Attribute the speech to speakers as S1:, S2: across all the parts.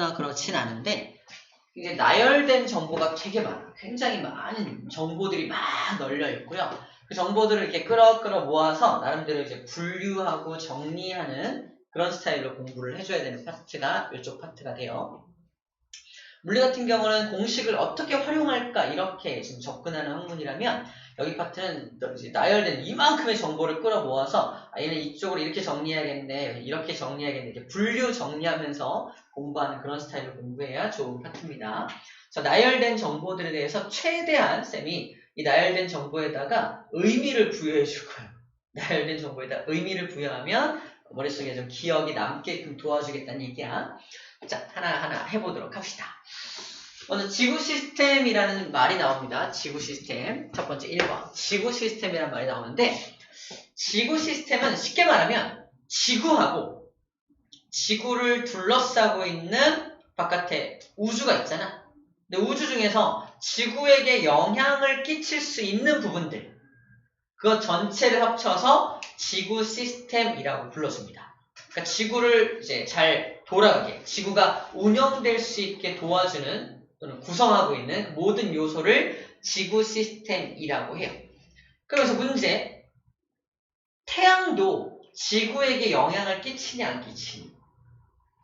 S1: 없거나 그렇진 않은데 이제 나열된 정보가 되게 많아요. 굉장히 많은 정보들이 막 널려 있고요. 그 정보들을 이렇게 끌어 모아서 나름대로 이제 분류하고 정리하는 그런 스타일로 공부를 해줘야 되는 파트가 이쪽 파트가 돼요. 물리 같은 경우는 공식을 어떻게 활용할까 이렇게 지금 접근하는 학문이라면 여기 파트는 이제 나열된 이만큼의 정보를 끌어 모아서 얘는 이쪽으로 이렇게 정리해야겠네, 이렇게 정리해야겠네, 이렇게 분류 정리하면서 공부하는 그런 스타일로 공부해야 좋은 파트입니다. 자, 나열된 정보들에 대해서 최대한 쌤이 이 나열된 정보에다가 의미를 부여해 줄 거예요. 나열된 정보에다 의미를 부여하면 머릿속에 좀 기억이 남게끔 도와주겠다는 얘기야. 자, 하나하나 해보도록 합시다. 먼저 지구 시스템이라는 말이 나옵니다. 지구 시스템. 첫 번째 1번. 지구 시스템이라는 말이 나오는데 지구 시스템은 쉽게 말하면 지구하고 지구를 둘러싸고 있는 바깥에 우주가 있잖아. 근데 우주 중에서 지구에게 영향을 끼칠 수 있는 부분들, 그것 전체를 합쳐서 지구 시스템이라고 불러줍니다. 그러니까 지구를 이제 잘 돌아가게, 지구가 운영될 수 있게 도와주는 또는 구성하고 있는 모든 요소를 지구 시스템이라고 해요. 그래서 문제, 태양도 지구에게 영향을 끼치냐 안 끼치냐?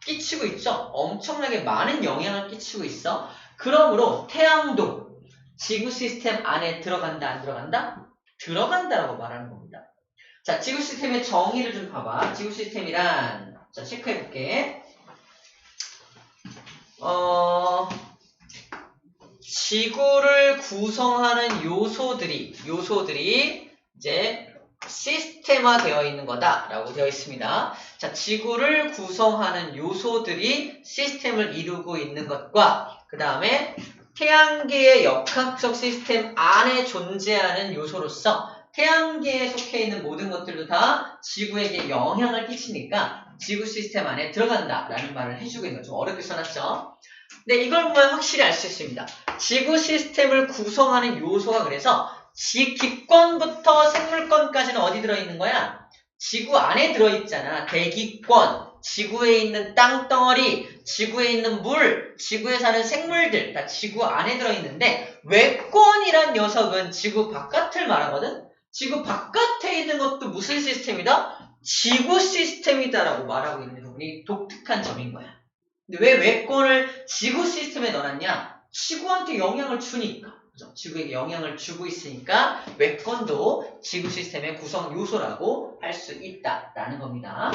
S1: 끼치고 있죠? 엄청나게 많은 영향을 끼치고 있어. 그러므로 태양도 지구 시스템 안에 들어간다 안 들어간다? 들어간다라고 말하는 겁니다. 자, 지구 시스템의 정의를 좀 봐봐. 지구 시스템이란, 자, 체크해볼게. 지구를 구성하는 요소들이 이제 시스템화 되어 있는 거다라고 되어 있습니다. 자, 지구를 구성하는 요소들이 시스템을 이루고 있는 것과 그 다음에 태양계의 역학적 시스템 안에 존재하는 요소로서 태양계에 속해 있는 모든 것들도 다 지구에게 영향을 끼치니까 지구 시스템 안에 들어간다라는 말을 해주고 있는 거죠. 좀 어렵게 써놨죠? 근데 이걸 보면 확실히 알 수 있습니다. 지구 시스템을 구성하는 요소가 그래서 기권부터 생물권까지는 어디 들어있는 거야? 지구 안에 들어있잖아. 대기권, 지구에 있는 땅덩어리, 지구에 있는 물, 지구에 사는 생물들 다 지구 안에 들어있는데 외권이란 녀석은 지구 바깥을 말하거든? 지구 바깥에 있는 것도 무슨 시스템이다? 지구 시스템이다라고 말하고 있는 부분이 독특한 점인 거야. 근데 왜 외권을 지구 시스템에 넣어놨냐? 지구한테 영향을 주니까. 그죠? 지구에게 영향을 주고 있으니까 외권도 지구 시스템의 구성 요소라고 할 수 있다라는 겁니다.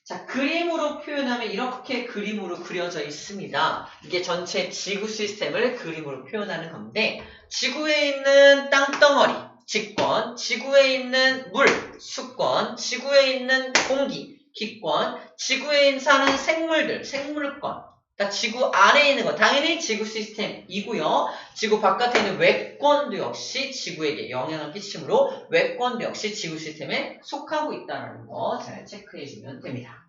S1: 자, 그림으로 표현하면 이렇게 그림으로 그려져 있습니다. 이게 전체 지구 시스템을 그림으로 표현하는 건데 지구에 있는 땅덩어리, 직권, 지구에 있는 물, 수권, 지구에 있는 공기, 기권, 지구에 사는 생물들, 생물권, 그러니까 지구 안에 있는 거 당연히 지구 시스템이고요. 지구 바깥에 있는 외권도 역시 지구에게 영향을 끼치므로 외권도 역시 지구 시스템에 속하고 있다는 거 잘 체크해 주면 됩니다.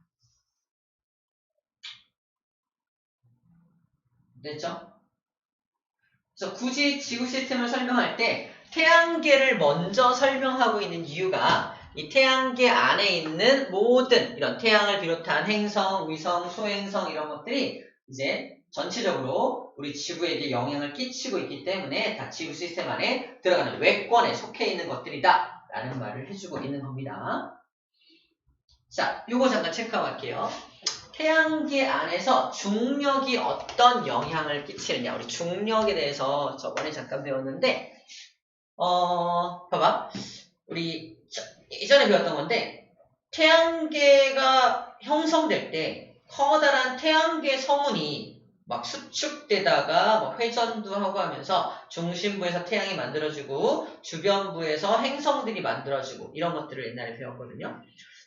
S1: 됐죠? 그래서 굳이 지구 시스템을 설명할 때 태양계를 먼저 설명하고 있는 이유가 이 태양계 안에 있는 모든 이런 태양을 비롯한 행성, 위성, 소행성 이런 것들이 이제 전체적으로 우리 지구에게 영향을 끼치고 있기 때문에 다 지구 시스템 안에 들어가는 외권에 속해 있는 것들이다 라는 말을 해주고 있는 겁니다. 자, 요거 잠깐 체크하고 갈게요. 태양계 안에서 중력이 어떤 영향을 끼치느냐. 우리 중력에 대해서 저번에 잠깐 배웠는데 봐봐. 우리 예전에 배웠던 건데 태양계가 형성될 때 커다란 태양계 성운이 막 수축되다가 뭐 회전도 하고 하면서 중심부에서 태양이 만들어지고 주변부에서 행성들이 만들어지고 이런 것들을 옛날에 배웠거든요.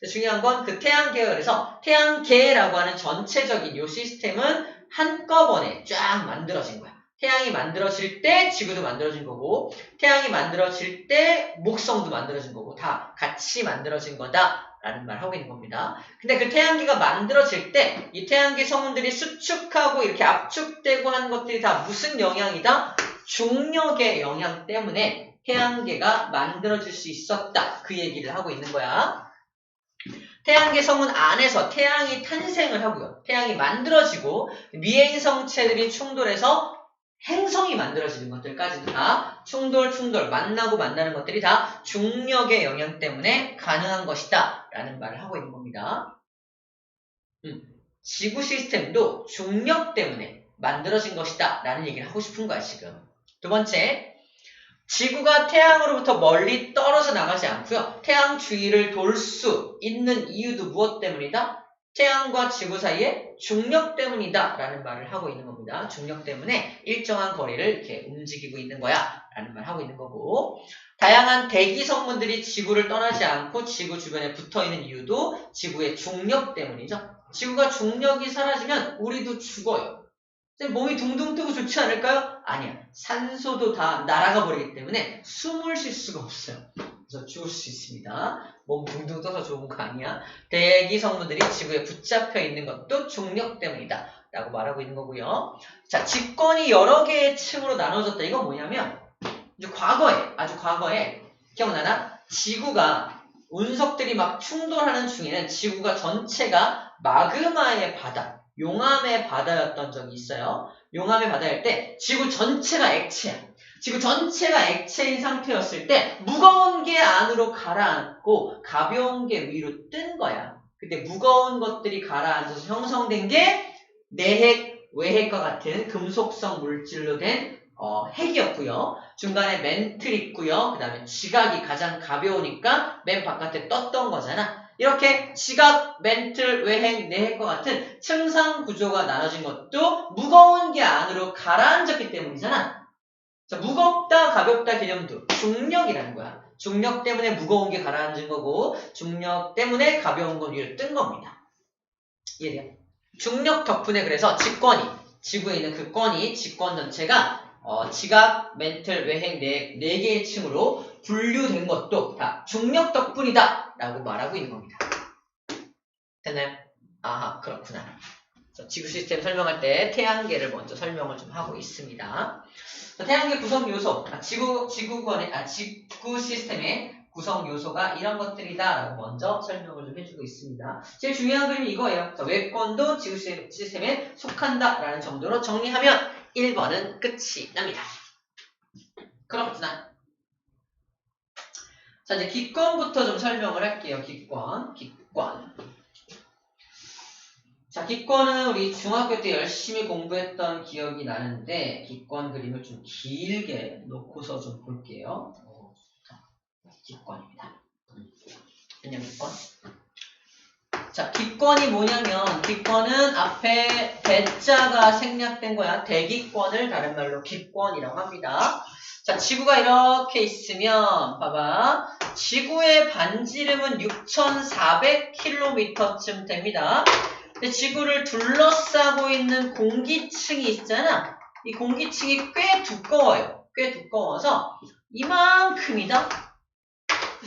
S1: 중요한 건 그 태양계가 그래서 태양계라고 하는 전체적인 요 시스템은 한꺼번에 쫙 만들어진 거야. 태양이 만들어질 때 지구도 만들어진 거고 태양이 만들어질 때 목성도 만들어진 거고 다 같이 만들어진 거다라는 말 하고 있는 겁니다. 근데 그 태양계가 만들어질 때 이 태양계 성운들이 수축하고 이렇게 압축되고 하는 것들이 다 무슨 영향이다? 중력의 영향 때문에 태양계가 만들어질 수 있었다. 그 얘기를 하고 있는 거야. 태양계성운 안에서 태양이 탄생을 하고요. 태양이 만들어지고 미행성체들이 충돌해서 행성이 만들어지는 것들까지 다 충돌, 만나는 것들이 다 중력의 영향 때문에 가능한 것이다 라는 말을 하고 있는 겁니다. 지구 시스템도 중력 때문에 만들어진 것이다 라는 얘기를 하고 싶은 거야 지금. 두 번째, 지구가 태양으로부터 멀리 떨어져 나가지 않고요. 태양 주위를 돌 수 있는 이유도 무엇 때문이다? 태양과 지구 사이에 중력 때문이다 라는 말을 하고 있는 겁니다. 중력 때문에 일정한 거리를 이렇게 움직이고 있는 거야 라는 말을 하고 있는 거고, 다양한 대기 성분들이 지구를 떠나지 않고 지구 주변에 붙어있는 이유도 지구의 중력 때문이죠. 지구가 중력이 사라지면 우리도 죽어요. 몸이 둥둥 뜨고 좋지 않을까요? 아니야. 산소도 다 날아가 버리기 때문에 숨을 쉴 수가 없어요. 그래서 죽을 수 있습니다. 몸 둥둥 떠서 좋은 거 아니야. 대기 성분들이 지구에 붙잡혀 있는 것도 중력 때문이다 라고 말하고 있는 거고요. 자, 직권이 여러 개의 층으로 나눠졌다. 이건 뭐냐면 이제 아주 과거에 기억나나? 지구가 운석들이 막 충돌하는 중에는 지구가 전체가 마그마의 바다, 용암의 바다였던 적이 있어요. 용암의 바다일 때 지구 전체가 액체야. 지구 전체가 액체인 상태였을 때 무거운 게 안으로 가라앉고 가벼운 게 위로 뜬 거야. 그때 무거운 것들이 가라앉아서 형성된 게 내핵, 외핵과 같은 금속성 물질로 된 핵이었고요. 중간에 멘틀 있고요. 그 다음에 지각이 가장 가벼우니까 맨 바깥에 떴던 거잖아. 이렇게 지각, 멘틀, 외핵, 내핵과 같은 층상 구조가 나눠진 것도 무거운 게 안으로 가라앉았기 때문이잖아. 자, 무겁다, 가볍다 개념도 중력이라는 거야. 중력 때문에 무거운 게 가라앉은 거고 중력 때문에 가벼운 건 위로 뜬 겁니다. 이해돼요? 중력 덕분에 그래서 지구에 있는 그 권이, 직권 전체가 지각, 멘틀, 외핵, 내핵 4개의 층으로 분류된 것도 다 중력 덕분이다 라고 말하고 있는 겁니다. 됐나요? 아하, 그렇구나. 지구 시스템 설명할 때 태양계를 먼저 설명을 좀 하고 있습니다. 태양계 구성 요소, 지구 시스템의 구성 요소가 이런 것들이다 라고 먼저 설명을 좀 해주고 있습니다. 제일 중요한 그림이 이거예요. 외권도 지구 시스템에 속한다 라는 정도로 정리하면 1번은 끝이 납니다. 그렇구나. 자, 이제 기권부터 좀 설명을 할게요. 기권. 자, 기권은 우리 중학교 때 열심히 공부했던 기억이 나는데 기권 그림을 좀 길게 놓고서 좀 볼게요. 자, 기권입니다. 그냥 기권. 자, 기권이 뭐냐면 기권은 앞에 대자가 생략된 거야. 대기권을 다른 말로 기권이라고 합니다. 자, 지구가 이렇게 있으면 봐봐. 지구의 반지름은 6,400km쯤 됩니다. 근데 지구를 둘러싸고 있는 공기층이 있잖아. 이 공기층이 꽤 두꺼워요. 꽤 두꺼워서 이만큼이다.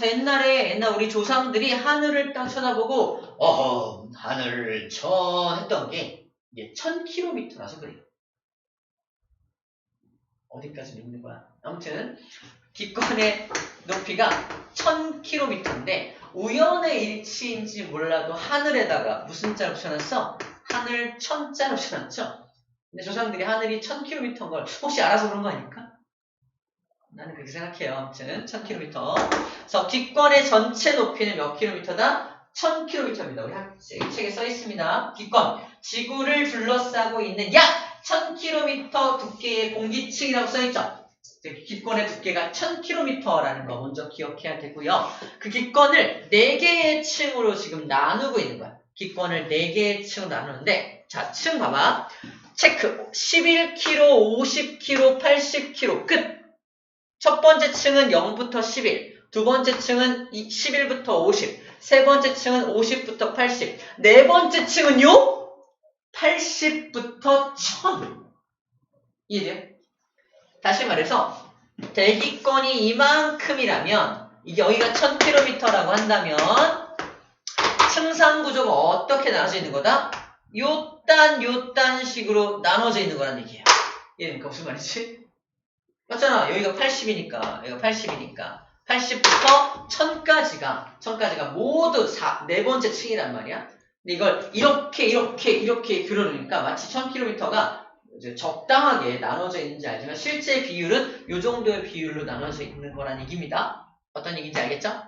S1: 옛날 우리 조상들이 하늘을 딱 쳐다보고 하늘을 했던 게 이게 1000km라서 그래요. 어디까지 믿는 거야? 아무튼 기권의 높이가 1000km인데 우연의 일치인지 몰라도 하늘에다가 무슨 자로 붙여놨어? 하늘 1000자로 붙여놨죠? 근데 조상들이 하늘이 1000km인 걸 혹시 알아서 그런 거 아닐까? 나는 그렇게 생각해요. 아무튼 1000km. 그래서 기권의 전체 높이는 몇 킬로미터다? 1000km입니다. 우리 책에 써 있습니다. 기권, 지구를 둘러싸고 있는 약 1000km 두께의 공기층이라고 써 있죠. 기권의 두께가 1000km라는 거 먼저 기억해야 되고요. 그 기권을 4개의 층으로 지금 나누고 있는 거야. 기권을 4개의 층으로 나누는데, 자, 층 봐봐. 체크. 11km, 50km, 80km 끝. 첫 번째 층은 0부터 11, 두 번째 층은 11부터 50, 세 번째 층은 50부터 80, 네 번째 층은요? 80부터 1000. 이해돼요? 다시 말해서 대기권이 이만큼이라면 이게 여기가 1000km라고 한다면 층상 구조가 어떻게 나눠져 있는 거다? 요딴 식으로 나눠져 있는 거란 얘기예요. 이해됩니까? 무슨 말이지? 맞잖아. 여기가 80이니까 여기가 80이니까 80부터 1000까지가 모두 4번째 층이란 말이야. 근데 이걸 이렇게 그려놓으니까 마치 1000km가 적당하게 나눠져 있는지 알지만 실제 비율은 이 정도의 비율로 나눠져 있는 거란 얘기입니다. 어떤 얘기인지 알겠죠?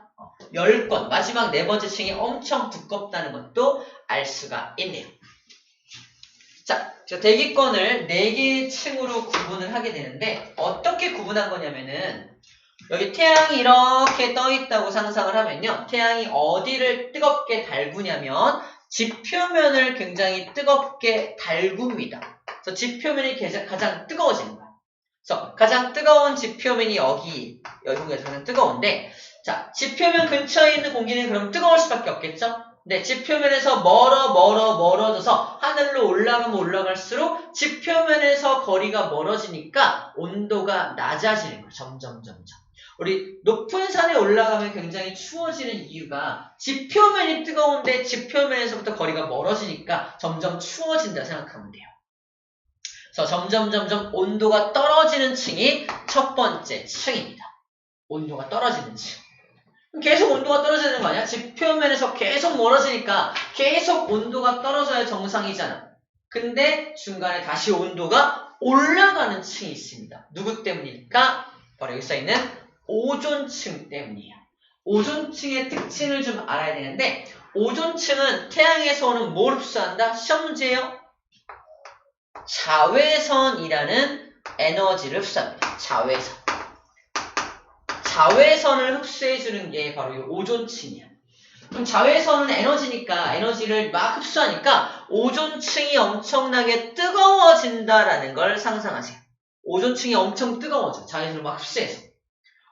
S1: 10권, 마지막 4번째 층이 엄청 두껍다는 것도 알 수가 있네요. 자, 대기권을 4개의 층으로 구분을 하게 되는데 어떻게 구분한 거냐면은 여기 태양이 이렇게 떠 있다고 상상을 하면요. 태양이 어디를 뜨겁게 달구냐면 지표면을 굉장히 뜨겁게 달굽니다. 그래서 지표면이 가장 뜨거워지는 거예요. 그래서 가장 뜨거운 지표면이 여기 공기가 가장 뜨거운데 자, 지표면 근처에 있는 공기는 그럼 뜨거울 수밖에 없겠죠? 네, 지표면에서 멀어져서 하늘로 올라가면 올라갈수록 지표면에서 거리가 멀어지니까 온도가 낮아지는 거예요. 점점. 우리 높은 산에 올라가면 굉장히 추워지는 이유가 지표면이 뜨거운데 지표면에서부터 거리가 멀어지니까 점점 추워진다 생각하면 돼요. 그래서 점점 온도가 떨어지는 층이 첫 번째 층입니다. 온도가 떨어지는 층. 계속 온도가 떨어지는 거 아니야? 지표면에서 계속 멀어지니까 계속 온도가 떨어져야 정상이잖아. 근데 중간에 다시 온도가 올라가는 층이 있습니다. 누구 때문일까? 바로 여기 써있는 오존층 때문이에요. 오존층의 특징을 좀 알아야 되는데 오존층은 태양에서 오는 뭘 흡수한다? 시험 문제예요. 자외선이라는 에너지를 흡수합니다. 자외선을 흡수해주는 게 바로 이 오존층이야. 그럼 자외선은 에너지니까 에너지를 막 흡수하니까 오존층이 엄청나게 뜨거워진다라는 걸 상상하세요. 오존층이 엄청 뜨거워져. 자외선을 막 흡수해서.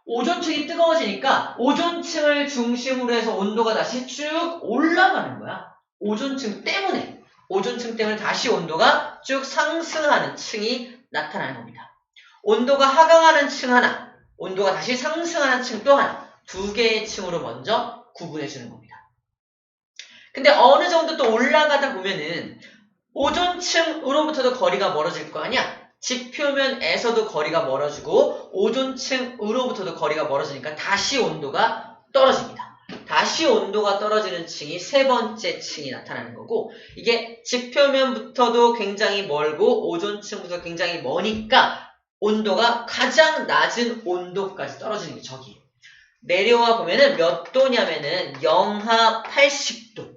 S1: 오존층이 뜨거워지니까 오존층을 중심으로 해서 온도가 다시 쭉 올라가는 거야. 오존층 때문에 다시 온도가 쭉 상승하는 층이 나타나는 겁니다. 온도가 하강하는 층 하나, 온도가 다시 상승하는 층 또 하나, 2개의 층으로 먼저 구분해 주는 겁니다. 근데 어느 정도 또 올라가다 보면은 오존층으로부터도 거리가 멀어질 거 아니야? 지표면에서도 거리가 멀어지고 오존층으로부터도 거리가 멀어지니까 다시 온도가 떨어집니다. 다시 온도가 떨어지는 층이 3번째 층이 나타나는 거고 이게 지표면부터도 굉장히 멀고 오존층부터 굉장히 머니까 온도가 가장 낮은 온도까지 떨어지는 게 저기예요. 내려와 보면은 몇 도냐면은 영하 80도.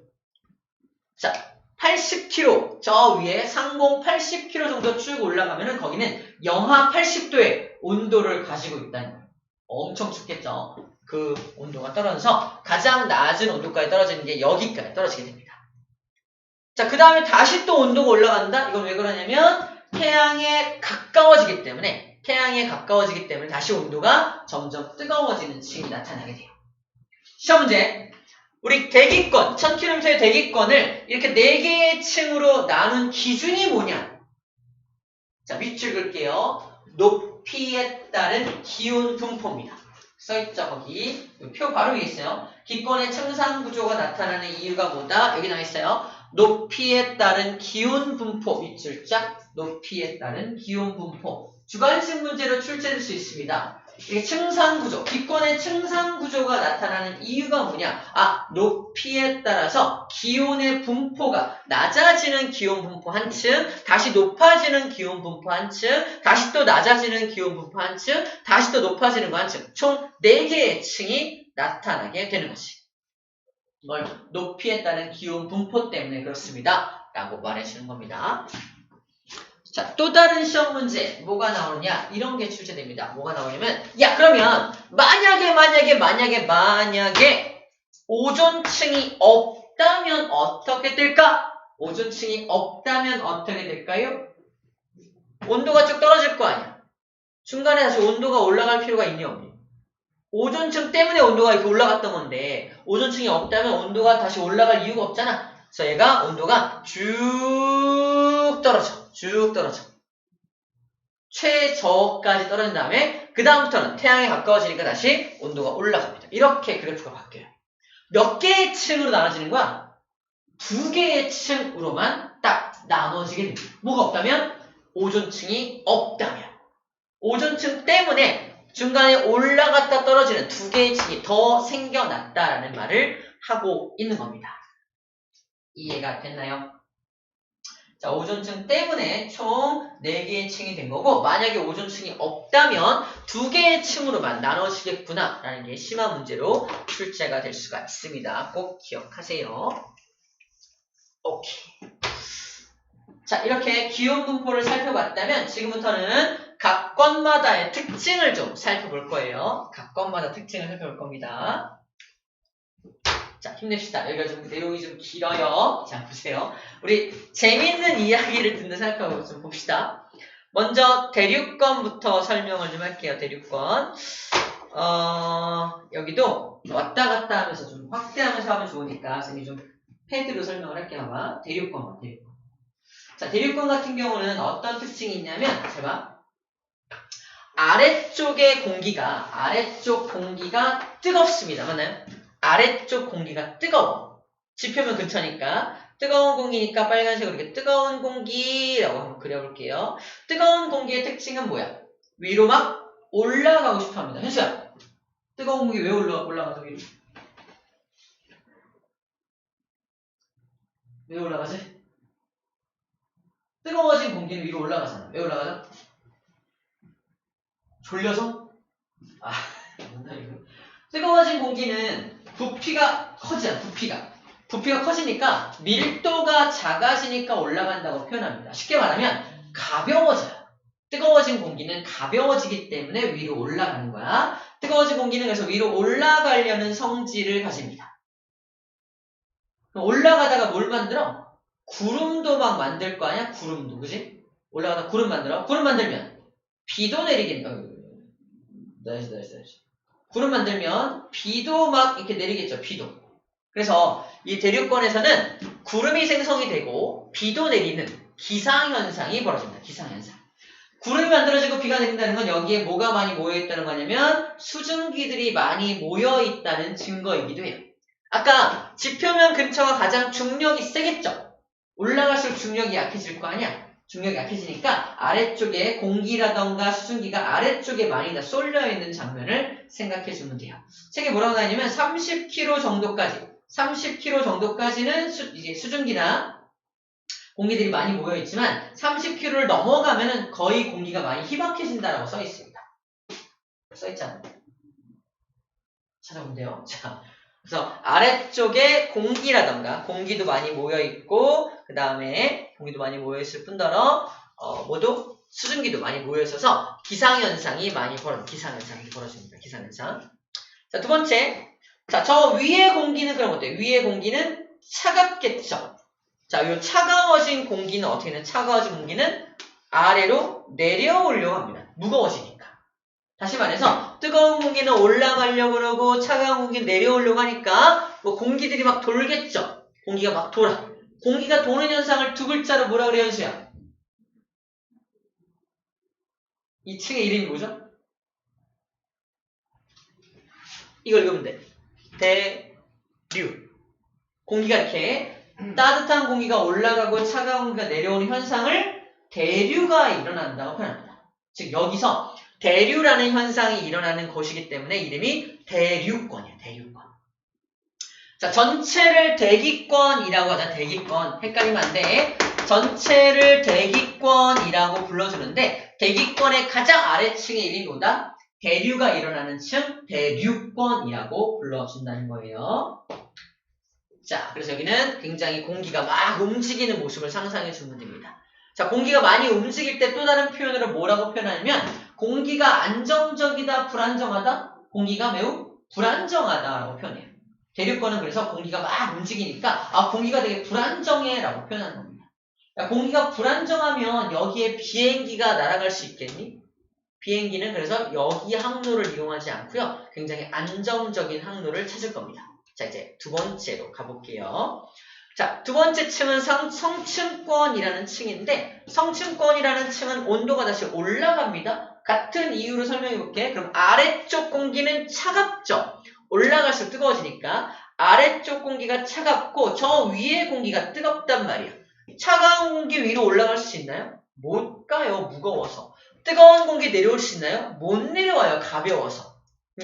S1: 자, 80km 저 위에 상공 80km 정도 쭉 올라가면은 거기는 영하 80도의 온도를 가지고 있다는 거예요. 엄청 춥겠죠. 그 온도가 떨어져서 가장 낮은 온도까지 떨어지는 게 여기까지 떨어지게 됩니다. 자, 그 다음에 다시 또 온도가 올라간다? 이건 왜 그러냐면 태양에 가까워지기 때문에 다시 온도가 점점 뜨거워지는 층이 나타나게 돼요. 시험 문제. 우리 대기권, 1000km의 대기권을 이렇게 4개의 층으로 나눈 기준이 뭐냐? 자, 밑줄 그을게요. 높이에 따른 기온 분포입니다. 써있죠, 거기. 표 바로 위에 있어요. 기권의 층상 구조가 나타나는 이유가 뭐다? 여기 나와 있어요. 높이에 따른 기온 분포. 밑줄 짝. 높이에 따른 기온 분포. 주관식 문제로 출제될 수 있습니다. 이게 층상구조, 기권의 층상구조가 나타나는 이유가 뭐냐? 높이에 따라서 기온의 분포가 낮아지는 기온 분포 한 층, 다시 높아지는 기온 분포 한 층, 다시 또 낮아지는 기온 분포 한 층, 다시 또 높아지는 거 한 층, 총 4개의 층이 나타나게 되는 것이. 이걸 높이에 따른 기온 분포 때문에 그렇습니다. 라고 말해주는 겁니다. 자, 또 다른 시험 문제 뭐가 나오느냐? 이런 게 출제됩니다. 뭐가 나오냐면 그러면 만약에 오존층이 없다면 어떻게 될까? 오존층이 없다면 어떻게 될까요? 온도가 쭉 떨어질 거 아니야. 중간에 다시 온도가 올라갈 필요가 있니 없니? 오존층 때문에 온도가 이렇게 올라갔던 건데 오존층이 없다면 온도가 다시 올라갈 이유가 없잖아. 그래서 얘가 온도가 쭉 떨어져. 최저까지 떨어진 다음에 그 다음부터는 태양에 가까워지니까 다시 온도가 올라갑니다. 이렇게 그래프가 바뀌어요. 몇 개의 층으로 나눠지는 거야? 2개의 층으로만 딱 나눠지게 됩니다. 뭐가 없다면? 오존층이 없다면. 오존층 때문에 중간에 올라갔다 떨어지는 두 개의 층이 더 생겨났다라는 말을 하고 있는 겁니다. 이해가 됐나요? 자, 오존층 때문에 총 4개의 층이 된 거고, 만약에 오존층이 없다면 2개의 층으로만 나눠지겠구나 라는 게 심화 문제로 출제가 될 수가 있습니다. 꼭 기억하세요. 오케이. 자, 이렇게 기온 분포를 살펴봤다면 지금부터는 각 건마다의 특징을 좀 살펴볼 거예요. 각 건마다 특징을 살펴볼 겁니다. 자, 힘냅시다. 여기가 좀 내용이 좀 길어요. 자, 보세요. 우리 재밌는 이야기를 듣는 생각하고 좀 봅시다. 먼저 대륙권부터 설명을 좀 할게요. 대륙권. 여기도 왔다 갔다 하면서 좀 확대하면서 하면 좋으니까 선생님이 좀 패드로 설명을 할게요. 아마 대륙권. 자, 대륙권 같은 경우는 어떤 특징이 있냐면, 제가 아래쪽 공기가 뜨겁습니다. 맞나요? 아래쪽 공기가 뜨거워. 지표면 근처니까 뜨거운 공기니까 빨간색으로 이렇게 뜨거운 공기라고 한번 그려볼게요. 뜨거운 공기의 특징은 뭐야? 위로 막 올라가고 싶어 합니다. 현수야, 뜨거운 공기 왜 올라가죠? 위로? 왜 올라가지? 뜨거워진 공기는 위로 올라가잖아. 왜 올라가죠? 졸려서? 뜨거워진 공기는 부피가 커지잖아. 부피가 커지니까 밀도가 작아지니까 올라간다고 표현합니다. 쉽게 말하면 가벼워져요. 뜨거워진 공기는 가벼워지기 때문에 위로 올라가는 거야. 뜨거워진 공기는 그래서 위로 올라가려는 성질을 가집니다. 올라가다가 뭘 만들어? 구름도 막 만들 거 아니야? 구름도, 그지? 올라가다 구름 만들어. 구름 만들면 비도 내리겠네. 나이스. 구름 만들면 비도 막 이렇게 내리겠죠. 비도. 그래서 이 대륙권에서는 구름이 생성이 되고 비도 내리는 기상현상이 벌어집니다. 기상현상. 구름이 만들어지고 비가 내린다는 건 여기에 뭐가 많이 모여있다는 거냐면 수증기들이 많이 모여있다는 증거이기도 해요. 아까 지표면 근처가 가장 중력이 세겠죠. 올라갈수록 중력이 약해질 거 아니야. 중력이 약해지니까 아래쪽에 공기라던가 수증기가 아래쪽에 많이 다 쏠려있는 장면을 생각해주면 돼요. 책에 뭐라고 나냐면 30km 정도까지는 이제 수증기나 공기들이 많이 모여있지만 30km를 넘어가면은 거의 공기가 많이 희박해진다라고 써있습니다. 써있잖아요. 찾아보면 돼요. 자, 그래서 아래쪽에 공기라던가 공기도 많이 모여있고 그 다음에 공기도 많이 모여있을 뿐더러 모두 수증기도 많이 모여있어서 기상현상이 많이 벌어집니다. 기상현상. 자, 두 번째. 자, 저 위에 공기는 그럼 어때요? 위에 공기는 차갑겠죠. 자, 요 차가워진 공기는 어떻게 되냐? 차가워진 공기는 아래로 내려오려고 합니다. 무거워지니까. 다시 말해서 뜨거운 공기는 올라가려고 그러고 차가운 공기는 내려오려고 하니까 뭐 공기들이 막 돌겠죠. 공기가 막 돌아. 공기가 도는 현상을 두 글자로 뭐라 그래요, 현수야? 이 층의 이름이 뭐죠? 이걸 읽으면 돼. 대류. 공기가 이렇게 따뜻한 공기가 올라가고 차가운 공기가 내려오는 현상을 대류가 일어난다고 표현합니다. 즉 여기서 대류라는 현상이 일어나는 것이기 때문에 이름이 대류권이에요. 대류권. 자, 전체를 대기권이라고 하자. 대기권. 헷갈리면 안 돼. 전체를 대기권이라고 불러주는데 대기권의 가장 아래층의 이름이 뭐다? 대류가 일어나는 층, 대류권이라고 불러준다는 거예요. 자, 그래서 여기는 굉장히 공기가 막 움직이는 모습을 상상해 주면 됩니다. 자, 공기가 많이 움직일 때 또 다른 표현으로 뭐라고 표현하냐면 공기가 안정적이다, 불안정하다? 공기가 매우 불안정하다라고 표현해요. 대륙권은 그래서 공기가 막 움직이니까 공기가 되게 불안정해 라고 표현하는 겁니다. 야, 공기가 불안정하면 여기에 비행기가 날아갈 수 있겠니? 비행기는 그래서 여기 항로를 이용하지 않고요. 굉장히 안정적인 항로를 찾을 겁니다. 자, 이제 두 번째로 가볼게요. 자, 두 번째 층은 성층권이라는 층인데 성층권이라는 층은 온도가 다시 올라갑니다. 같은 이유로 설명해 볼게. 그럼 아래쪽 공기는 차갑죠. 올라갈수록 뜨거워지니까 아래쪽 공기가 차갑고 저 위에 공기가 뜨겁단 말이야. 차가운 공기 위로 올라갈 수 있나요? 못 가요. 무거워서. 뜨거운 공기 내려올 수 있나요? 못 내려와요. 가벼워서.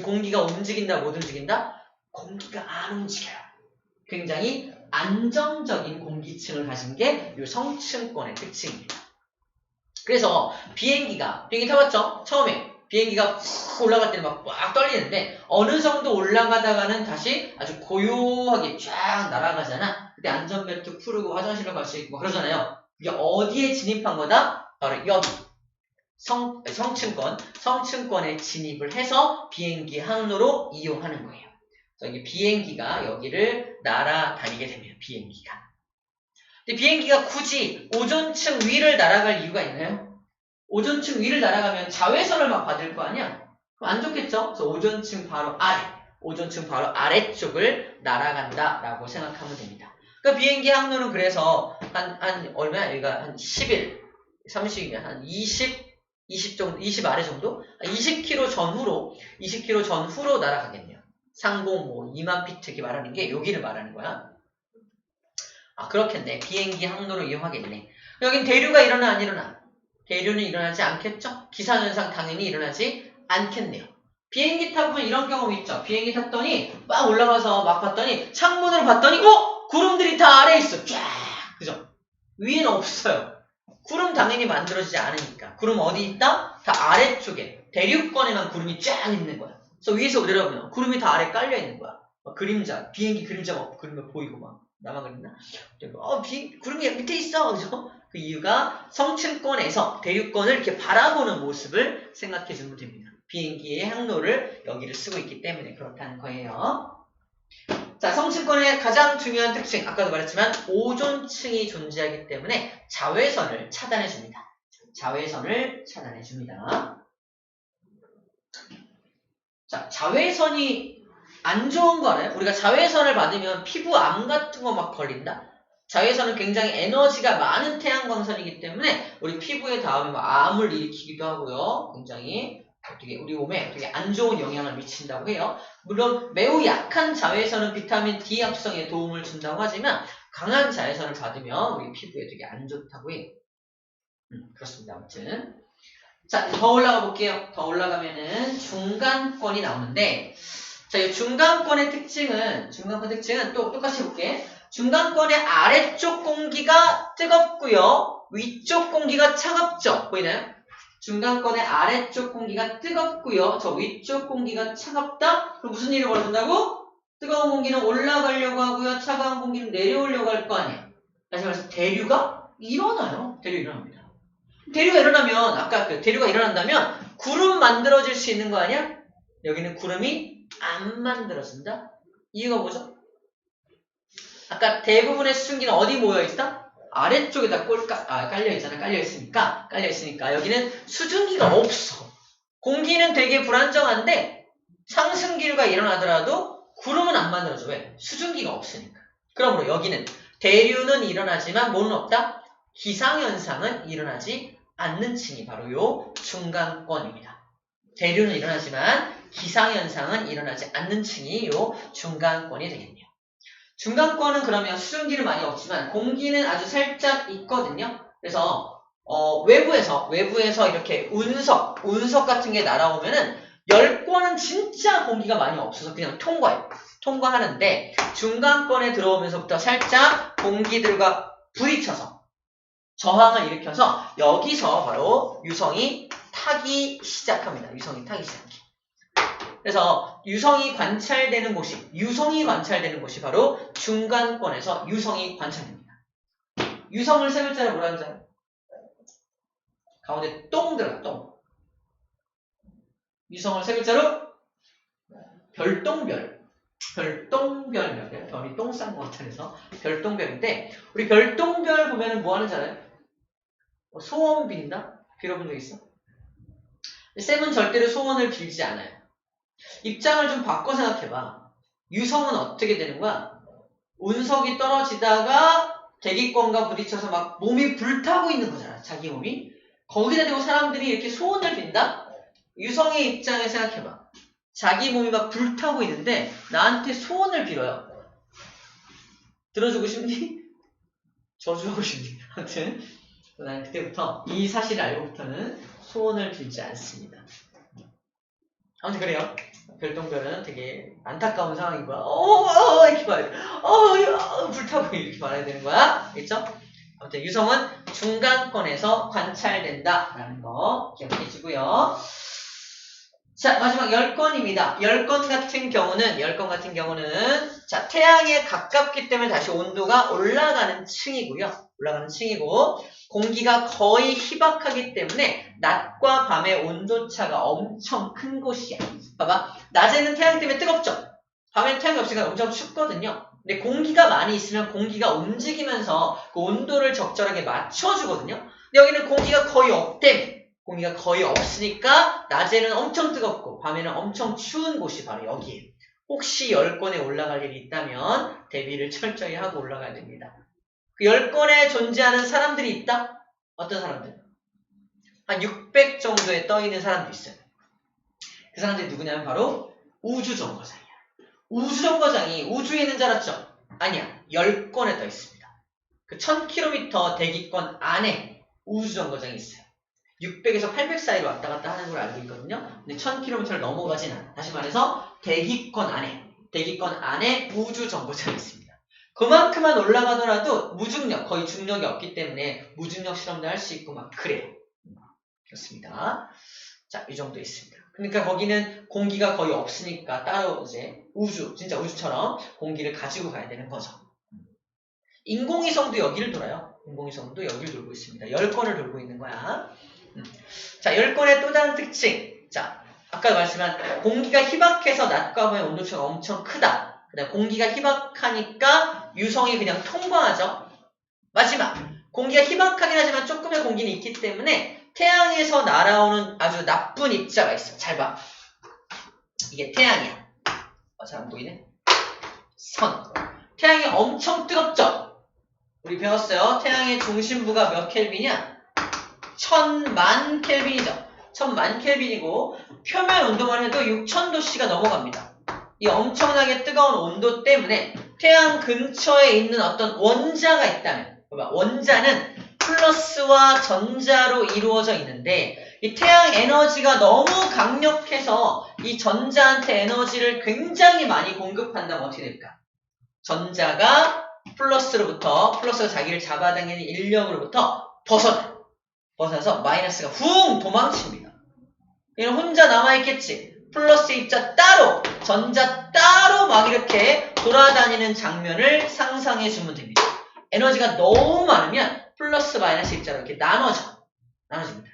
S1: 공기가 움직인다, 못 움직인다? 공기가 안 움직여요. 굉장히 안정적인 공기층을 가진 게 이 성층권의 특징입니다. 그래서 비행기 타봤죠? 처음에 비행기가 훅 올라갈 때는 막 떨리는데 어느 정도 올라가다가는 다시 아주 고요하게 쫙 날아가잖아. 그때 안전벨트 풀고 화장실로 갈 수 있고 그러잖아요. 이게 어디에 진입한 거다? 바로 여기 성층권에 진입을 해서 비행기 항로로 이용하는 거예요. 그래서 비행기가 여기를 날아다니게 됩니다. 비행기가. 근데 비행기가 굳이 오존층 위를 날아갈 이유가 있나요? 오존층 위를 날아가면 자외선을 막 받을 거 아니야? 그럼 안 좋겠죠? 그래서 오존층 바로 아래쪽을 날아간다라고 생각하면 됩니다. 그러니까 비행기 항로는 그래서 얼마야? 여기가 한 10일, 30이면 한 20 정도, 20 아래 정도? 20km 전후로 날아가겠네요. 상공 2만 피트 말하는 게 여기를 말하는 거야. 그렇겠네. 비행기 항로를 이용하겠네. 여긴 대류가 일어나 안 일어나? 대류는 일어나지 않겠죠? 기상현상 당연히 일어나지 않겠네요. 비행기 타보면 이런 경험 있죠? 비행기 탔더니 막 올라가서 막 봤더니 창문으로 봤더니 구름들이 다 아래에 있어. 쫙! 그죠? 위에는 없어요. 구름 당연히 만들어지지 않으니까. 구름 어디 있다? 다 아래쪽에 대류권에만 구름이 쫙 있는 거야. 그래서 위에서 내려보면 구름이 다 아래에 깔려 있는 거야. 그림자, 비행기 그림자가 그림이 보이고 막. 나만 그랬나? 구름이 밑에 있어. 그죠? 그 이유가 성층권에서 대류권을 이렇게 바라보는 모습을 생각해 주면 됩니다. 비행기의 항로를 여기를 쓰고 있기 때문에 그렇다는 거예요. 자, 성층권의 가장 중요한 특징, 아까도 말했지만 오존층이 존재하기 때문에 자외선을 차단해 줍니다. 자외선을 차단해 줍니다. 자, 자외선이 안 좋은 거는 우리가 자외선을 받으면 피부암 같은 거 막 걸린다? 자외선은 굉장히 에너지가 많은 태양광선이기 때문에 우리 피부에 닿으면 암을 일으키기도 하고요. 굉장히 우리 몸에 되게 안 좋은 영향을 미친다고 해요. 물론 매우 약한 자외선은 비타민 D 합성에 도움을 준다고 하지만 강한 자외선을 받으면 우리 피부에 되게 안 좋다고 해요. 그렇습니다. 아무튼 자, 더 올라가 볼게요. 더 올라가면은 중간권이 나오는데 자, 이 중간권의 특징은 또 똑같이 볼게. 중간권의 아래쪽 공기가 뜨겁고요. 위쪽 공기가 차갑죠? 보이나요? 중간권의 아래쪽 공기가 뜨겁고요. 저 위쪽 공기가 차갑다? 그럼 무슨 일이 벌어진다고? 뜨거운 공기는 올라가려고 하고요. 차가운 공기는 내려오려고 할 거 아니에요. 다시 말해서 대류가 일어나요. 대류 일어납니다. 대류가 일어나면 아까 대류가 일어난다면 구름 만들어질 수 있는 거 아니야? 여기는 구름이 안 만들어진다? 이유가 뭐죠? 아까 대부분의 수증기는 어디 모여있다? 아래쪽에다 깔려있잖아. 깔려있으니까 여기는 수증기가 없어. 공기는 되게 불안정한데 상승기류가 일어나더라도 구름은 안 만들어져. 왜? 수증기가 없으니까. 그러므로 여기는 대류는 일어나지만 뭐는 없다? 기상현상은 일어나지 않는 층이 바로 요 중간권입니다. 대류는 일어나지만 기상현상은 일어나지 않는 층이 요 중간권이 되겠네요. 중간권은 그러면 수증기는 많이 없지만 공기는 아주 살짝 있거든요. 그래서 외부에서 이렇게 운석 같은 게 날아오면은 열권은 진짜 공기가 많이 없어서 그냥 통과하는데 중간권에 들어오면서부터 살짝 공기들과 부딪혀서 저항을 일으켜서 여기서 바로 유성이 타기 시작합니다. 그래서 유성이 관찰되는 곳이 바로 중간권에서 유성이 관찰됩니다. 유성을 세 글자로 뭐라 하는지 알아요? 가운데 똥 들어가, 똥. 유성을 세 글자로 별똥별. 별이 똥 싼 것 같아서 별똥별인데 우리 별똥별 보면은 뭐 하는지 알아요? 소원 빈다? 빌어본 적 있어? 쌤은 절대로 소원을 빌지 않아요. 입장을 좀 바꿔 생각해봐. 유성은 어떻게 되는 거야? 운석이 떨어지다가 대기권과 부딪혀서 막 몸이 불타고 있는 거잖아. 자기 몸이. 거기다 대고 사람들이 이렇게 소원을 빈다? 유성의 입장에 생각해봐. 자기 몸이 막 불타고 있는데 나한테 소원을 빌어요. 들어주고 싶니? 저주하고 싶니? 아무튼 나는 그때부터 이 사실을 알고부터는 소원을 빌지 않습니다. 아무튼 그래요. 별똥별은 되게 안타까운 상황인 거야. 이렇게 말해. 불타고 이렇게 말해야 되는 거야. 알겠죠? 아무튼 유성은 중간권에서 관찰된다라는 거 기억해 주고요. 자, 마지막 열권입니다. 열권 같은 경우는 자, 태양에 가깝기 때문에 다시 온도가 올라가는 층이고요. 올라가는 층이고 공기가 거의 희박하기 때문에 낮과 밤의 온도차가 엄청 큰 곳이야. 봐봐. 낮에는 태양 때문에 뜨겁죠? 밤에는 태양이 없으니까 엄청 춥거든요. 근데 공기가 많이 있으면 공기가 움직이면서 그 온도를 적절하게 맞춰주거든요. 근데 여기는 공기가 거의 없대. 공기가 거의 없으니까 낮에는 엄청 뜨겁고 밤에는 엄청 추운 곳이 바로 여기에요. 혹시 열권에 올라갈 일이 있다면 대비를 철저히 하고 올라가야 됩니다. 그 열권에 존재하는 사람들이 있다? 어떤 사람들? 한 600 정도에 떠있는 사람도 있어요. 그 사람들이 누구냐면 바로 우주정거장이야. 우주정거장이 우주에 있는 줄 알았죠? 아니야. 열권에 떠 있습니다. 그 1000km 대기권 안에 우주정거장이 있어요. 600에서 800 사이로 왔다 갔다 하는 걸 알고 있거든요. 근데 1000km를 넘어가진 않아. 다시 말해서 대기권 안에 우주정거장이 있습니다. 그만큼만 올라가더라도 무중력, 거의 중력이 없기 때문에 무중력 실험도 할 수 있고 막 그래요. 그렇습니다. 자, 이 정도 있습니다. 그러니까 거기는 공기가 거의 없으니까 따로 이제 진짜 우주처럼 공기를 가지고 가야 되는 거죠. 인공위성도 여기를 돌아요. 인공위성도 여기를 돌고 있습니다. 10권을 돌고 있는 거야. 자, 열권의 또 다른 특징. 자, 아까 말씀한 공기가 희박해서 낮과 밤의 온도차가 엄청 크다. 그다음 공기가 희박하니까 유성이 그냥 통과하죠. 마지막, 공기가 희박하긴 하지만 조금의 공기는 있기 때문에 태양에서 날아오는 아주 나쁜 입자가 있어. 잘 봐. 이게 태양이야. 잘 안 보이네. 선. 태양이 엄청 뜨겁죠? 우리 배웠어요. 태양의 중심부가 몇 켈빈이야? 1000만 켈빈이죠. 1000만 켈빈이고 표면 온도만 해도 6000도씨가 넘어갑니다. 이 엄청나게 뜨거운 온도 때문에 태양 근처에 있는 어떤 원자가 있다면, 원자는 플러스와 전자로 이루어져 있는데 이 태양 에너지가 너무 강력해서 이 전자한테 에너지를 굉장히 많이 공급한다면 어떻게 될까? 전자가 플러스가 자기를 잡아당기는 인력으로부터 벗어나서 마이너스가 훅 도망칩니다. 얘는 혼자 남아있겠지. 플러스 입자 따로, 전자 따로 막 이렇게 돌아다니는 장면을 상상해주면 됩니다. 에너지가 너무 많으면 플러스 마이너스 입자로 이렇게 나눠집니다.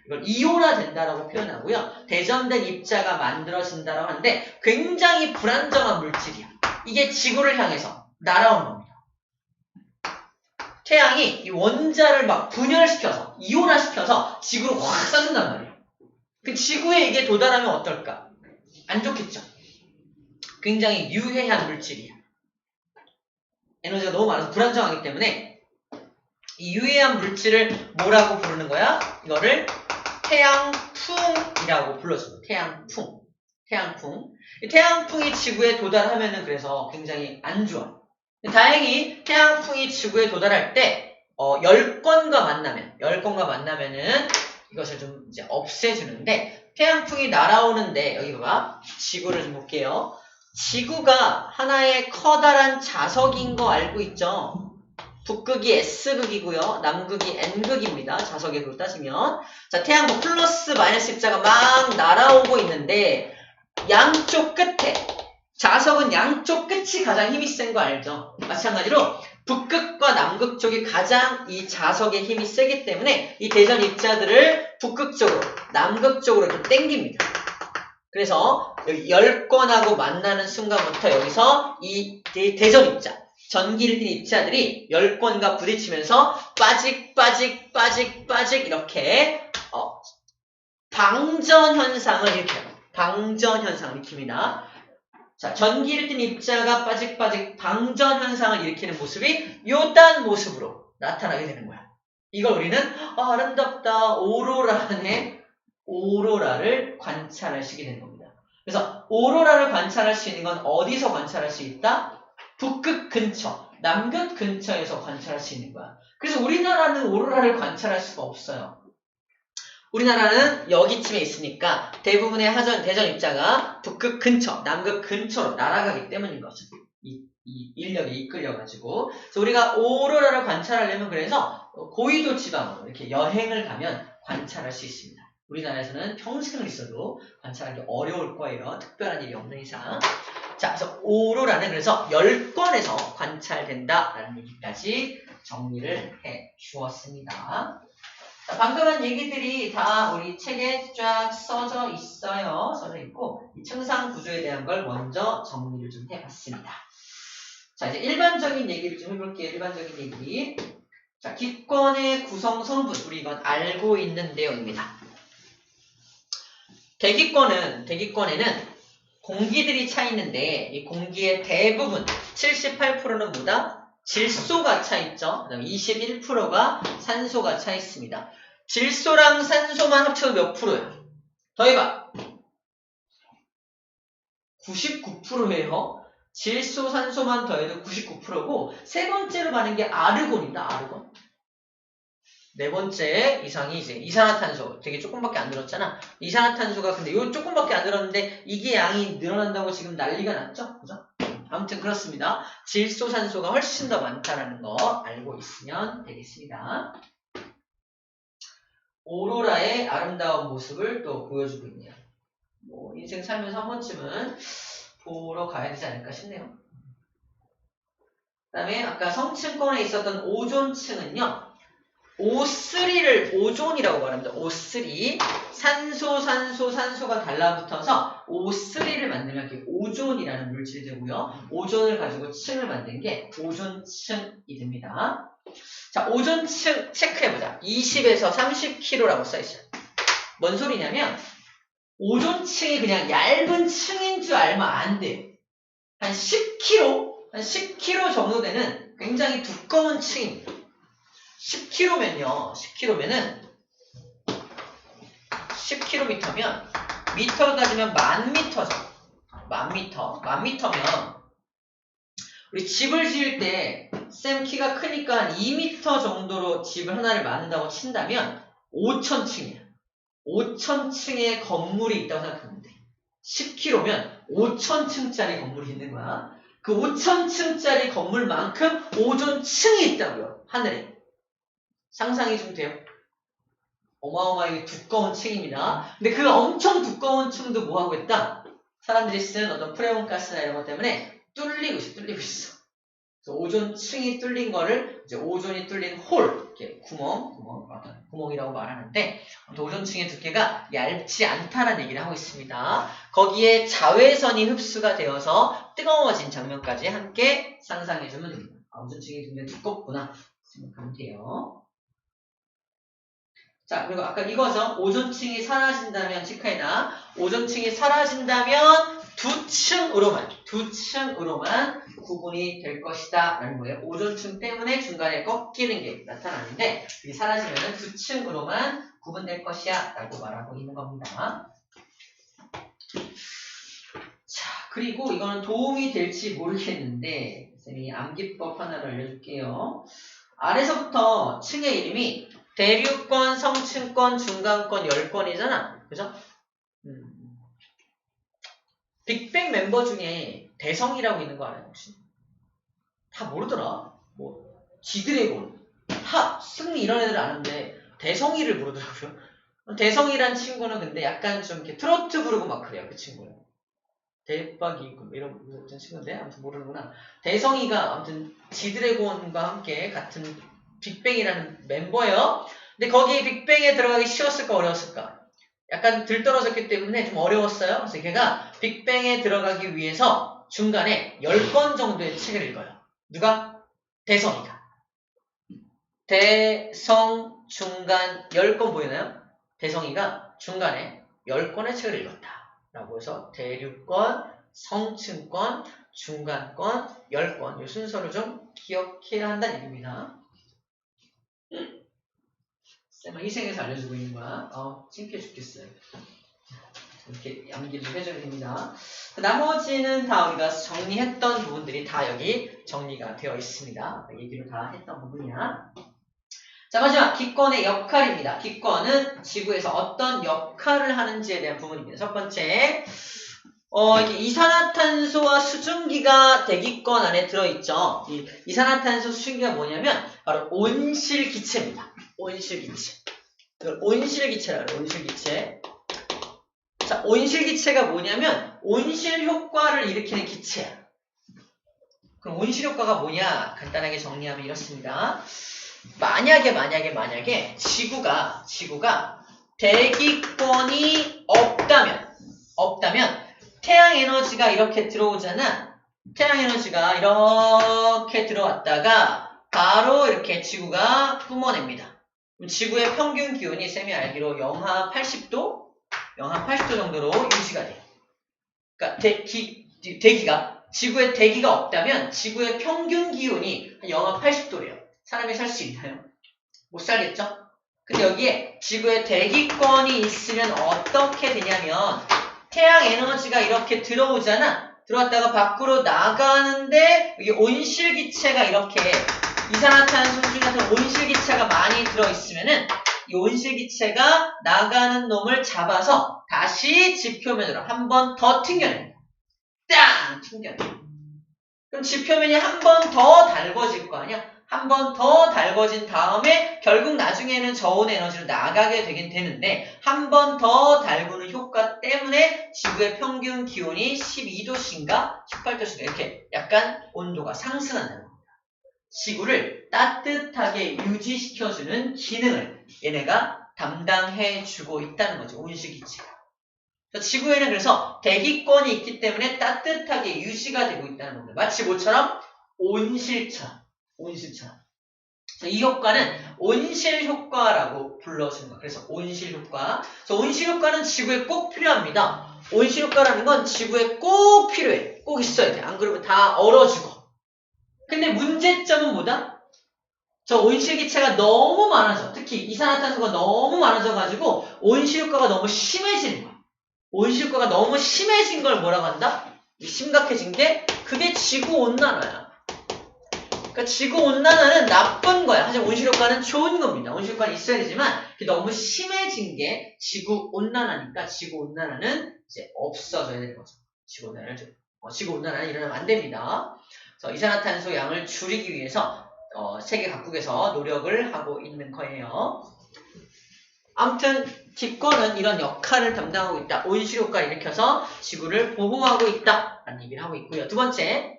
S1: 이걸 이온화 된다라고 표현하고요. 대전된 입자가 만들어진다라고 하는데 굉장히 불안정한 물질이야. 이게 지구를 향해서 날아오는 겁니다. 태양이 이 원자를 막 분열시켜서 이온화시켜서 지구로 확 쏴준단 말이에요. 그 지구에 이게 도달하면 어떨까? 안 좋겠죠. 굉장히 유해한 물질이야. 에너지가 너무 많아서 불안정하기 때문에 이 유해한 물질을 뭐라고 부르는 거야? 이거를 태양풍이라고 불러줍니다. 태양풍. 이 태양풍이 지구에 도달하면은 그래서 굉장히 안 좋아. 다행히 태양풍이 지구에 도달할 때 열권과 만나면은 이것을 좀 이제 없애주는데 태양풍이 날아오는데 여기 봐봐. 지구를 좀 볼게요. 지구가 하나의 커다란 자석인 거 알고 있죠? 북극이 S극이고요. 남극이 N극입니다. 자석의 극으로 따지면. 자, 태양도 플러스 마이너스 입자가 막 날아오고 있는데 양쪽 끝에 자석은 양쪽 끝이 가장 힘이 센 거 알죠? 마찬가지로 북극과 남극 쪽이 가장 이 자석의 힘이 세기 때문에 이 대전 입자들을 북극 쪽으로, 남극 쪽으로 이렇게 당깁니다. 그래서 여기 열권하고 만나는 순간부터 여기서 이 대전 입자, 전기를 띤 입자들이 열권과 부딪히면서 빠직 이렇게 방전 현상을 일으켜요. 방전 현상을 일으킵니다. 자, 전기를 띤 입자가 빠직 방전 현상을 일으키는 모습이 요딴 모습으로 나타나게 되는 거야. 이걸 우리는 아름답다 오로라를 관찰할 수 있게 되는 겁니다. 그래서 오로라를 관찰할 수 있는 건 어디서 관찰할 수 있다? 북극 근처, 남극 근처에서 관찰할 수 있는 거야. 그래서 우리나라는 오로라를 관찰할 수가 없어요. 우리나라는 여기쯤에 있으니까 대부분의 대전 입자가 북극 근처, 남극 근처로 날아가기 때문인 거죠. 이 인력에 이끌려가지고. 그래서 우리가 오로라를 관찰하려면 그래서 고위도 지방으로 이렇게 여행을 가면 관찰할 수 있습니다. 우리나라에서는 평생을 있어도 관찰하기 어려울 거예요. 특별한 일이 없는 이상. 자, 그래서 오로라는 그래서 10권에서 관찰된다라는 얘기까지 정리를 해 주었습니다. 자, 방금 한 얘기들이 다 우리 책에 쫙 써져 있어요. 써져 있고, 이 층상 구조에 대한 걸 먼저 정리를 좀 해봤습니다. 자, 이제 일반적인 얘기를 좀 해볼게요. 일반적인 얘기. 자, 기권의 구성 성분. 우리 이건 알고 있는 내용입니다. 대기권에는 공기들이 차 있는데, 이 공기의 대부분, 78%는 뭐다? 질소가 차 있죠. 그 다음에 21%가 산소가 차 있습니다. 질소랑 산소만 합쳐도 몇 프로예요? 더해봐. 99%예요. 질소, 산소만 더해도 99%고 세 번째로 많은 게 아르곤입니다. 아르곤. 네 번째 이상이 이제 이산화탄소. 되게 조금밖에 안 늘었잖아. 이산화탄소가 근데 요 조금밖에 안 늘었는데 이게 양이 늘어난다고 지금 난리가 났죠? 그죠? 아무튼 그렇습니다. 질소, 산소가 훨씬 더 많다는 거 알고 있으면 되겠습니다. 오로라의 아름다운 모습을 또 보여주고 있네요. 뭐 인생 살면서 한 번쯤은 보러 가야 되지 않을까 싶네요. 그 다음에 아까 성층권에 있었던 오존층은요. O3를 오존이라고 말합니다. O3 산소가 달라붙어서 O3를 만들면 이게 오존이라는 물질이 되고요. 오존을 가지고 층을 만든 게 오존층이 됩니다. 자, 오존층 체크해보자. 20에서 30kg라고 써있어요. 뭔 소리냐면 오존층이 그냥 얇은 층인 줄 알면 안 돼요. 한 10kg 정도 되는 굉장히 두꺼운 층입니다. 10km면요. 10km면 미터로 따지면 10,000m죠. 10,000m. 10,000m면 우리 집을 지을 때 쌤 키가 크니까 한 2m 정도로 집을 하나를 만든다고 친다면 5,000층이야. 5,000층의 건물이 있다고 생각하면 돼. 10km면 5,000층짜리 건물이 있는 거야. 그 5,000층짜리 건물만큼 오존층이 있다고요. 하늘에. 상상이 좀 돼요? 어마어마하게 두꺼운 층입니다. 근데 그 엄청 두꺼운 층도 뭐하고 있다? 사람들이 쓰는 어떤 프레온가스나 이런 것 때문에 뚫리고 있어. 그래서 오존층이 뚫린 거를 이제 오존이 뚫린 홀, 이렇게 구멍이라고 말하는데, 오존층의 두께가 얇지 않다는 얘기를 하고 있습니다. 거기에 자외선이 흡수가 되어서 뜨거워진 장면까지 함께 상상해주면 됩니다. 오존층이 굉장히 두껍구나 생각하면 돼요. 자, 그리고 아까 이거죠. 오존층이 사라진다면 체크해놔. 오존층이 사라진다면 두 층으로만 구분이 될 것이다 라는 거예요. 오존층 때문에 중간에 꺾이는 게 나타나는데 그게 사라지면 두 층으로만 구분될 것이야 라고 말하고 있는 겁니다. 자, 그리고 이거는 도움이 될지 모르겠는데 쌤이 암기법 하나를 알려줄게요. 아래서부터 층의 이름이 대류권, 성층권, 중간권, 열권이잖아. 그죠? 빅뱅 멤버 중에 대성이라고 있는 거 알아요, 혹시? 다 모르더라. 뭐, 지드래곤, 탑, 승리 이런 애들 아는데, 대성이를 모르더라고요. 대성이란 친구는 근데 약간 좀 이렇게 트로트 부르고 막 그래요, 그 친구는. 대박이고, 이런 친구인데, 아무튼 모르는구나. 대성이가 아무튼 지드래곤과 함께 같은 빅뱅이라는 멤버예요. 근데 거기 빅뱅에 들어가기 쉬웠을까, 어려웠을까? 약간 들떨어졌기 때문에 좀 어려웠어요. 그래서 걔가 빅뱅에 들어가기 위해서 중간에 10권 정도의 책을 읽어요. 누가? 대성이가. 대성, 중간, 10권 보이나요? 대성이가 중간에 10권의 책을 읽었다. 라고 해서 대류권, 성층권, 중간권, 10권. 이 순서를 좀 기억해야 한다는 얘기입니다. 쌤은 희생해서 알려주고 있는 거야. 창피해 죽겠어요. 이렇게 암기를 해줘야 됩니다. 나머지는 다 우리가 정리했던 부분들이 다 여기 정리가 되어 있습니다. 얘기를 다 했던 부분이야. 자, 마지막 기권의 역할입니다. 기권은 지구에서 어떤 역할을 하는지에 대한 부분입니다. 첫 번째, 이게 이산화탄소와 수증기가 대기권 안에 들어있죠. 이 이산화탄소 수증기가 뭐냐면 바로 온실기체입니다. 온실기체. 이걸 온실기체라고 해요. 온실기체. 자, 온실기체가 뭐냐면 온실 효과를 일으키는 기체야. 그럼 온실 효과가 뭐냐? 간단하게 정리하면 이렇습니다. 만약에 지구가 대기권이 없다면 태양 에너지가 이렇게 들어오잖아. 태양 에너지가 이렇게 들어왔다가 바로 이렇게 지구가 뿜어냅니다. 그럼 지구의 평균 기온이 쌤이 알기로 영하 80도 정도로 유지가 돼요. 그러니까 지구에 대기가 없다면 지구의 평균 기온이 한 영하 80도래요. 사람이 살 수 있나요? 못 살겠죠? 근데 여기에 지구에 대기권이 있으면 어떻게 되냐면 태양 에너지가 이렇게 들어오잖아. 들어왔다가 밖으로 나가는데 여기 온실기체가 이렇게 이산화탄소 수증기 같은 온실기체가 많이 들어있으면은 이 온실기체가 나가는 놈을 잡아서 다시 지표면으로 한 번 더 튕겨냅니다. 땅! 튕겨내요. 그럼 지표면이 한 번 더 달궈질 거 아니야? 한 번 더 달궈진 다음에 결국 나중에는 저온 에너지로 나가게 되긴 되는데 한 번 더 달구는 효과 때문에 지구의 평균 기온이 12도씨인가 18도씨인가 이렇게 약간 온도가 상승한다는 겁니다. 지구를 따뜻하게 유지시켜주는 기능을 얘네가 담당해주고 있다는 거죠. 온실기체가. 지구에는 그래서 대기권이 있기 때문에 따뜻하게 유지가 되고 있다는 겁니다. 마치 뭐처럼? 온실처럼. 이 효과는 온실효과라고 불러주는 거예요. 그래서 온실효과. 그래서 온실효과는 지구에 꼭 필요합니다. 온실효과라는 건 지구에 꼭 필요해. 꼭 있어야 돼. 안 그러면 다 얼어죽어. 근데 문제점은 뭐다? 저 온실기체가 너무 많아져. 특히 이산화탄소가 너무 많아져가지고 온실효과가 너무 심해지는 거야. 온실효과가 너무 심해진 걸 뭐라고 한다? 심각해진 게 그게 지구온난화야. 그러니까 지구온난화는 나쁜 거야. 하지만 온실효과는 좋은 겁니다. 온실효과는 있어야 되지만 너무 심해진 게 지구온난화니까 지구온난화는 이제 없어져야 되는 거죠. 지구온난화는 일어나면 안 됩니다. 그래서 이산화탄소 양을 줄이기 위해서 세계 각국에서 노력을 하고 있는 거예요. 아무튼 기권은 이런 역할을 담당하고 있다. 온실효과를 일으켜서 지구를 보호하고 있다라는 얘기를 하고 있고요. 두 번째,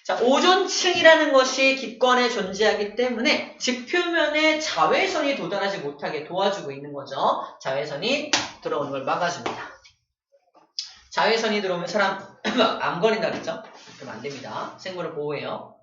S1: 자, 오존층이라는 것이 기권에 존재하기 때문에 지표면에 자외선이 도달하지 못하게 도와주고 있는 거죠. 자외선이 들어오는 걸 막아줍니다. 자외선이 들어오면 사람 암 걸린다 그랬죠? 그럼 안 됩니다. 생물을 보호해요.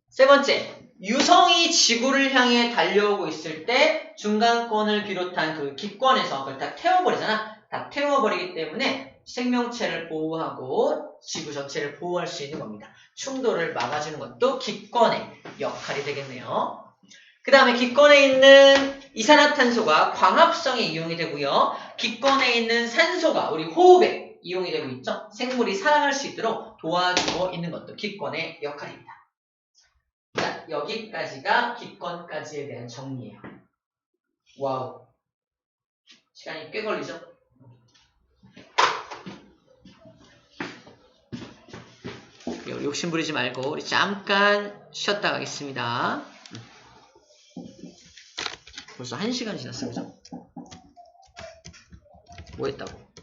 S1: 세 번째, 유성이 지구를 향해 달려오고 있을 때 중간권을 비롯한 그 기권에서 그걸 다 태워버리잖아. 다 태워버리기 때문에 생명체를 보호하고 지구 전체를 보호할 수 있는 겁니다. 충돌을 막아주는 것도 기권의 역할이 되겠네요. 그 다음에 기권에 있는 이산화탄소가 광합성에 이용이 되고요. 기권에 있는 산소가 우리 호흡에 이용이 되고 있죠. 생물이 살아갈 수 있도록 도와주고 있는 것도 기권의 역할입니다. 자, 여기까지가 기권까지에 대한 정리예요. 와우. 시간이 꽤 걸리죠? 욕심 부리지 말고 우리 잠깐 쉬었다 가겠습니다. 벌써 1시간 지났어요. 그죠? 뭐 했다고?